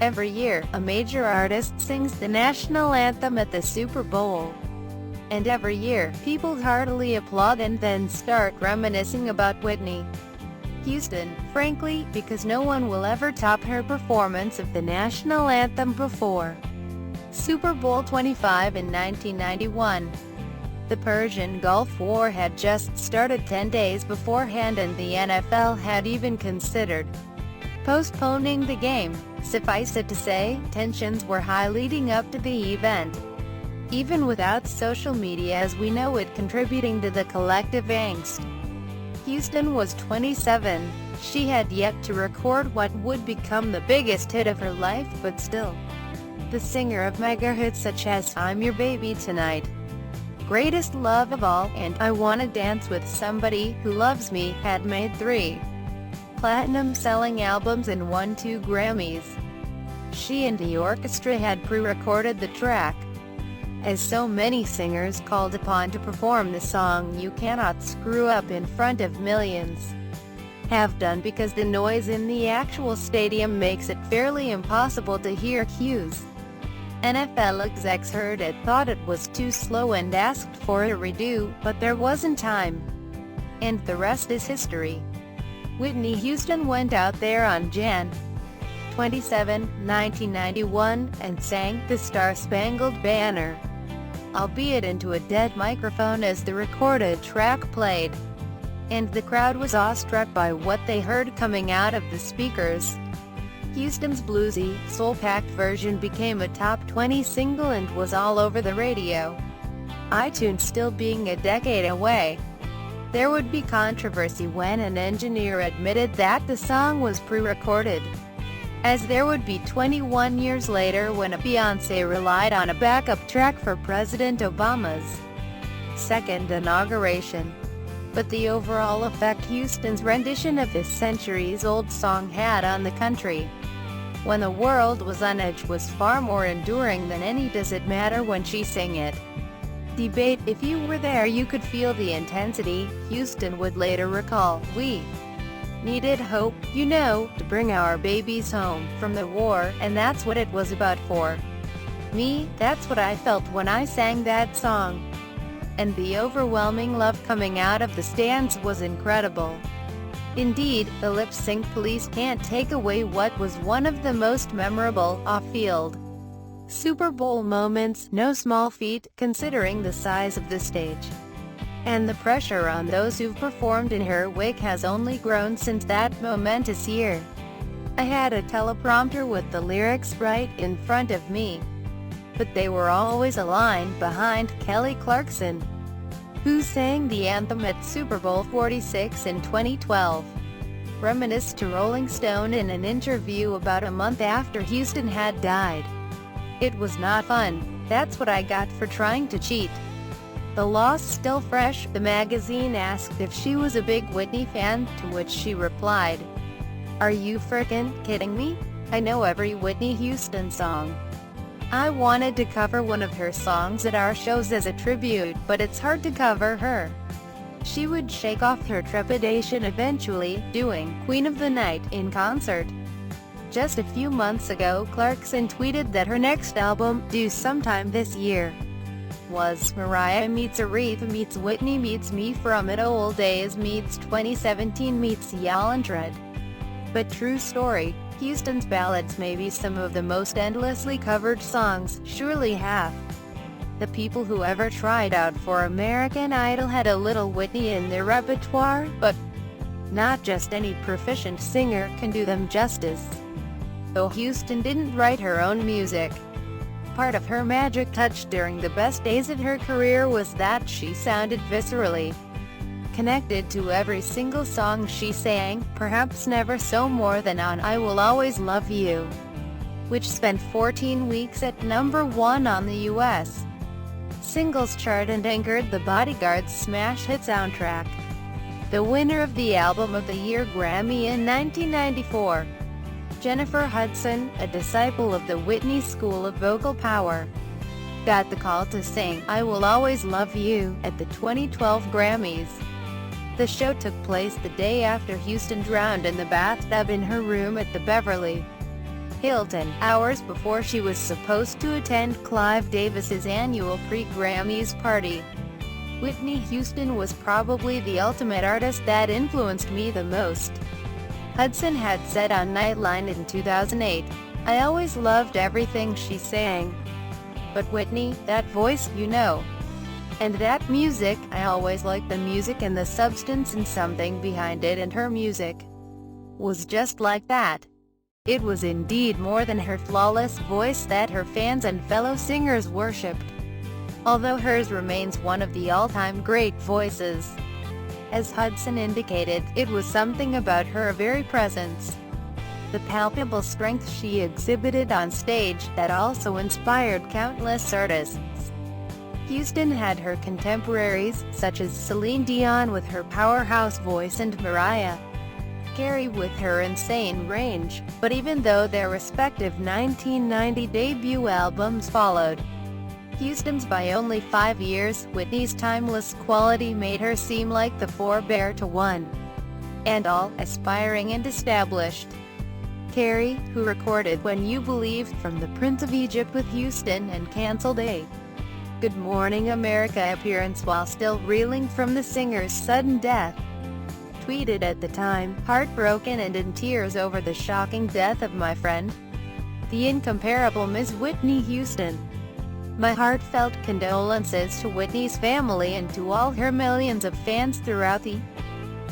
Every year, a major artist sings the national anthem at the Super Bowl. And every year, people heartily applaud and then start reminiscing about Whitney Houston, frankly, because no one will ever top her performance of the national anthem before. Super Bowl 25 in 1991. The Persian Gulf War had just started 10 days beforehand, and the NFL had even considered postponing the game. Suffice it to say, tensions were high leading up to the event, even without social media as we know it contributing to the collective angst. Houston was 27. She had yet to record what would become the biggest hit of her life, but still, the singer of mega hits such as I'm Your Baby Tonight, Greatest Love of All, and I Wanna Dance with Somebody Who Loves Me had made 3 platinum-selling albums and won 2 Grammys. She and the orchestra had pre-recorded the track. As so many singers called upon to perform the song You Cannot Screw Up in front of millions have done, because the noise in the actual stadium makes it fairly impossible to hear cues. NFL execs heard it, thought it was too slow and asked for a redo, but there wasn't time. And the rest is history. Whitney Houston went out there on Jan. 27, 1991, and sang The Star-Spangled Banner, albeit into a dead microphone as the recorded track played. And the crowd was awestruck by what they heard coming out of the speakers. Houston's bluesy, soul-packed version became a top 20 single and was all over the radio. iTunes still being a decade away, there would be controversy when an engineer admitted that the song was pre-recorded, as there would be 21 years later when a Beyoncé relied on a backup track for President Obama's second inauguration. But the overall effect Houston's rendition of this centuries-old song had on the country when the world was on edge was far more enduring than any Does It Matter when she sang it debate. If you were there you could feel the intensity. Houston would later recall, "We needed hope, you know, to bring our babies home from the war, and that's what it was about for me. That's what I felt when I sang that song." And the overwhelming love coming out of the stands was incredible. Indeed, the lip-sync police can't take away what was one of the most memorable off-field Super Bowl moments, no small feat, considering the size of the stage. And the pressure on those who've performed in her wake has only grown since that momentous year. I had a teleprompter with the lyrics right in front of me, but they were always a line behind. Kelly Clarkson, who sang the anthem at Super Bowl 46 in 2012, reminisced to Rolling Stone in an interview about a month after Houston had died. "It was not fun. That's what I got for trying to cheat." The loss still fresh. The magazine asked if she was a big Whitney fan, to which she replied, "Are you frickin' kidding me? I know every Whitney Houston song. I wanted to cover one of her songs at our shows as a tribute, but it's hard to cover her." She would shake off her trepidation, eventually doing Queen of the Night in concert. Just a few months ago, Clarkson tweeted that her next album, due sometime this year, was Mariah meets Aretha meets Whitney meets Me from It Old Days meets 2017 meets Y'all and Dread. But true story, Houston's ballads may be some of the most endlessly covered songs, surely half the people who ever tried out for American Idol had a little Whitney in their repertoire, but not just any proficient singer can do them justice. Though Houston didn't write her own music, part of her magic touch during the best days of her career was that she sounded viscerally connected to every single song she sang, perhaps never so more than on I Will Always Love You, which spent 14 weeks at #1 on the U.S. singles chart and anchored the Bodyguard's smash hit soundtrack. The winner of the Album of the Year Grammy in 1994. Jennifer Hudson, a disciple of the Whitney School of Vocal Power, got the call to sing I Will Always Love You at the 2012 Grammys. The show took place the day after Houston drowned in the bathtub in her room at the Beverly Hilton, hours before she was supposed to attend Clive Davis's annual pre-Grammys party. Whitney Houston was probably the ultimate artist that influenced me the most. Hudson had said on Nightline in 2008, "I always loved everything she sang. But Whitney, that voice, you know. And that music, I always liked the music and the substance and something behind it, and her music was just like that." It was indeed more than her flawless voice that her fans and fellow singers worshipped, although hers remains one of the all-time great voices. As Hudson indicated, it was something about her very presence, the palpable strength she exhibited on stage, that also inspired countless artists. Houston had her contemporaries, such as Celine Dion with her powerhouse voice and Mariah Carey with her insane range, but even though their respective 1990 debut albums followed Houston's by only 5 years, Whitney's timeless quality made her seem like the forebear to one and all, aspiring and established. Carey, who recorded When You Believe from the Prince of Egypt with Houston and cancelled a Good Morning America appearance while still reeling from the singer's sudden death, tweeted at the time, "Heartbroken and in tears over the shocking death of my friend, the incomparable Miss Whitney Houston. My heartfelt condolences to Whitney's family and to all her millions of fans throughout the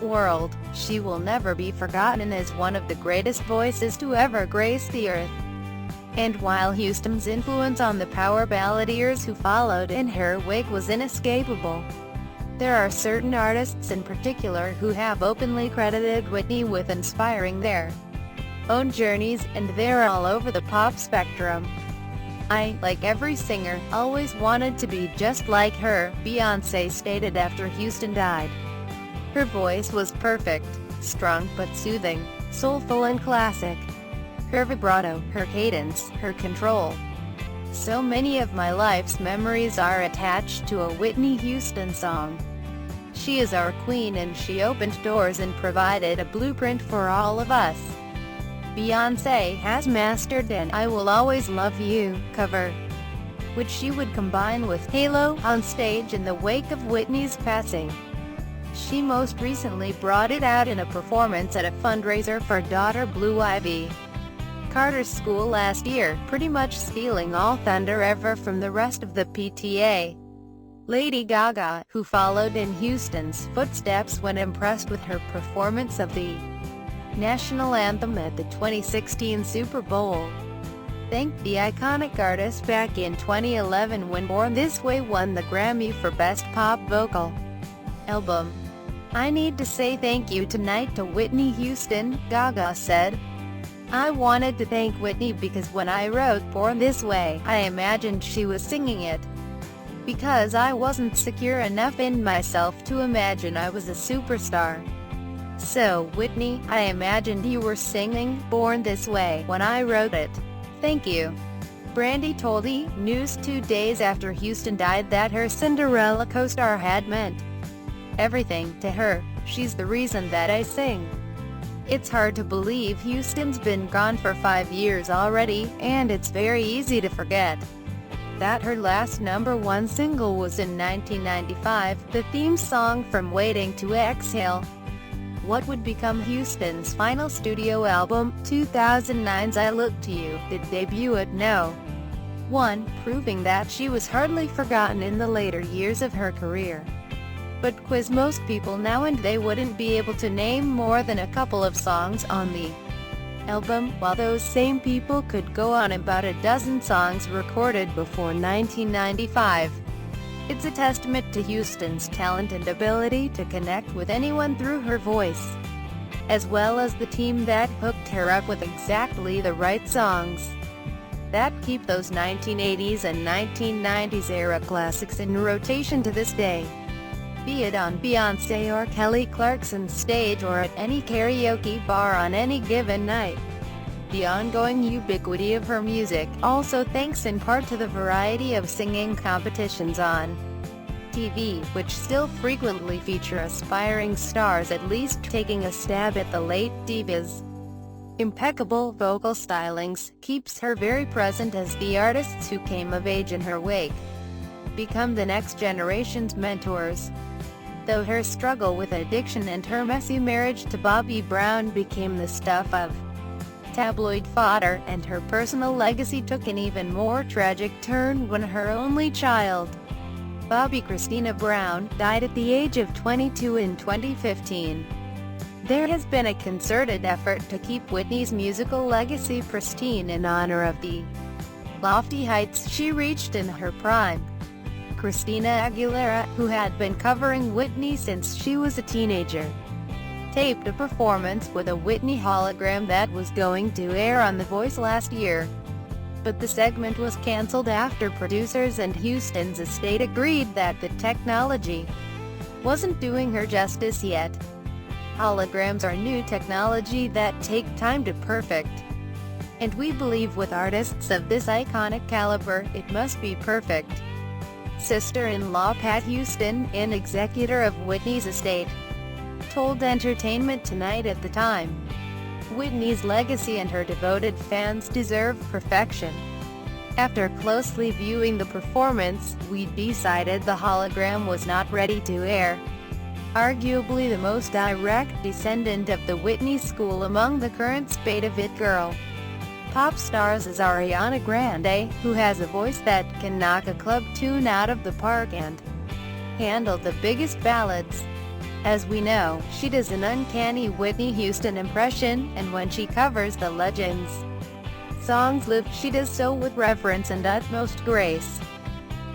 world. She will never be forgotten as one of the greatest voices to ever grace the earth." And while Houston's influence on the power balladeers who followed in her wake was inescapable, there are certain artists in particular who have openly credited Whitney with inspiring their own journeys, and they're all over the pop spectrum. "I, like every singer, always wanted to be just like her," Beyoncé stated after Houston died. "Her voice was perfect, strong but soothing, soulful and classic. Her vibrato, her cadence, her control. So many of my life's memories are attached to a Whitney Houston song. She is our queen, and she opened doors and provided a blueprint for all of us." Beyoncé has mastered an "I Will Always Love You" cover, which she would combine with Halo on stage in the wake of Whitney's passing. She most recently brought it out in a performance at a fundraiser for daughter Blue Ivy Carter's school last year, pretty much stealing all thunder ever from the rest of the PTA. Lady Gaga, who followed in Houston's footsteps when impressed with her performance of the national anthem at the 2016 Super Bowl, thanked the iconic artist back in 2011 when Born This Way won the Grammy for Best Pop Vocal Album. "I need to say thank you tonight to Whitney Houston," Gaga said. "I wanted to thank Whitney because when I wrote Born This Way, I imagined she was singing it. Because I wasn't secure enough in myself to imagine I was a superstar. So, Whitney, I imagined you were singing Born This Way when I wrote it. Thank you." Brandy told E! News 2 days after Houston died that her Cinderella co-star had meant everything to her. "She's the reason that I sing. It's hard to believe Houston's been gone for 5 years already, and it's very easy to forget that her last #1 single was in 1995, the theme song from Waiting to Exhale, what would become Houston's final studio album. 2009's I Look to You did debut at No. 1, proving that she was hardly forgotten in the later years of her career. But quiz most people now and they wouldn't be able to name more than a couple of songs on the album, while those same people could go on about a dozen songs recorded before 1995. It's a testament to Houston's talent and ability to connect with anyone through her voice, as well as the team that hooked her up with exactly the right songs that keep those 1980s and 1990s era classics in rotation to this day. Be it on Beyoncé or Kelly Clarkson's stage or at any karaoke bar on any given night. The ongoing ubiquity of her music, also thanks in part to the variety of singing competitions on TV, which still frequently feature aspiring stars at least taking a stab at the late divas. impeccable vocal stylings keeps her very present as the artists who came of age in her wake become the next generation's mentors. Though her struggle with addiction and her messy marriage to Bobby Brown became the stuff of tabloid fodder, and her personal legacy took an even more tragic turn when her only child, Bobby Christina Brown, died at the age of 22 in 2015. There has been a concerted effort to keep Whitney's musical legacy pristine in honor of the lofty heights she reached in her prime. Christina Aguilera, who had been covering Whitney since she was a teenager, taped a performance with a Whitney hologram that was going to air on The Voice last year. But the segment was cancelled after producers and Houston's estate agreed that the technology wasn't doing her justice yet. Holograms are new technology that take time to perfect, and we believe with artists of this iconic caliber, it must be perfect. Sister-in-law Pat Houston, an executor of Whitney's estate, told Entertainment Tonight at the time, "Whitney's legacy and her devoted fans deserve perfection. After closely viewing the performance, we decided the hologram was not ready to air." Arguably the most direct descendant of the Whitney school among the current spate of it girl pop stars is Ariana Grande, who has a voice that can knock a club tune out of the park and handle the biggest ballads. As we know, she does an uncanny Whitney Houston impression, and when she covers the Legends songs live, she does so with reverence and utmost grace.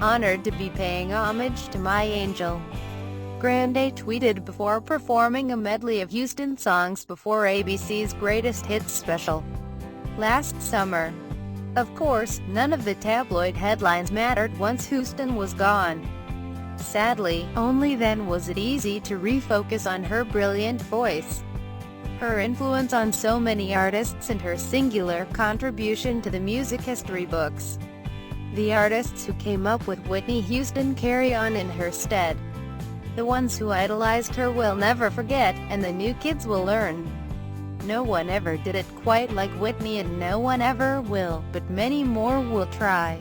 "Honored to be paying homage to my angel," Grande tweeted before performing a medley of Houston songs before ABC's Greatest Hits special last summer. Of course, none of the tabloid headlines mattered once Houston was gone. Sadly, only then was it easy to refocus on her brilliant voice, her influence on so many artists, and her singular contribution to the music history books. The artists who came up with Whitney Houston carry on in her stead. The ones who idolized her will never forget, and the new kids will learn. No one ever did it quite like Whitney, and no one ever will, but many more will try.